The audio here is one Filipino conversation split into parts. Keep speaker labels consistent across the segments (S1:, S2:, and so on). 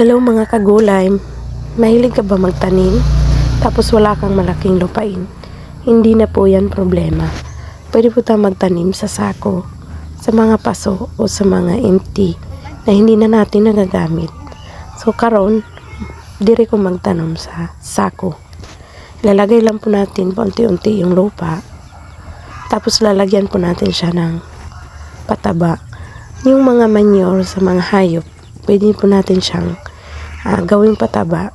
S1: Hello mga kagulay, mahilig ka ba magtanim? Tapos wala kang malaking lupain? Hindi na po yan problema. Pwede po tayo magtanim sa sako, sa mga paso o sa mga empty na hindi na natin nagagamit. So karon, dire ko magtanom sa sako. Lalagay lang po natin paunti-unti yung lupa. Tapos lalagyan po natin siya ng pataba. Yung mga manure sa mga hayop, pwede po natin siyang gawing pataba.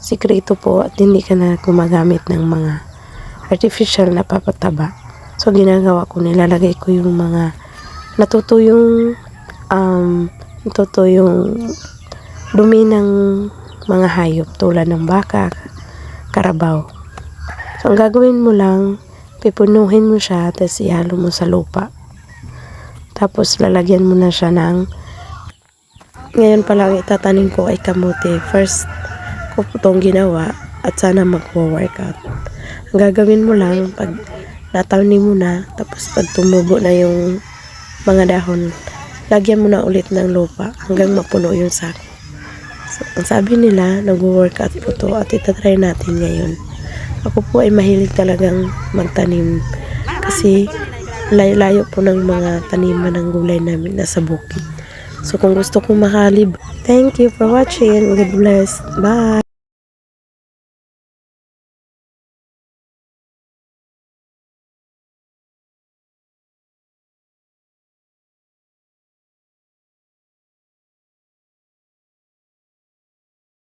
S1: Sikreto po at hindi ka na gumagamit ng mga artificial na papataba. So ginagawa ko, nilalagay ko yung mga natutuyong dumi ng mga hayop tulad ng baka, karabaw. So ang gagawin mo lang, pipunuhin mo siya tapos ihalo mo sa lupa. Tapos lalagyan mo na siya ng ngayon pa lang itatanim ko ay kamote. First ko po itong ginawa at sana magwo-workout. Ang gagawin mo lang, pag natanim mo na, tapos pag tumubo na yung mga dahon, lagyan mo na ulit ng lupa hanggang mapuno yung sako. So, ang sabi nila, nagwo-workout po to at itatry natin ngayon. Ako po ay mahilig talagang magtanim kasi layo-layo po ng mga taniman ng gulay namin nasa bukid. So kung gusto kong makalib, thank you for watching. God bless. Bye!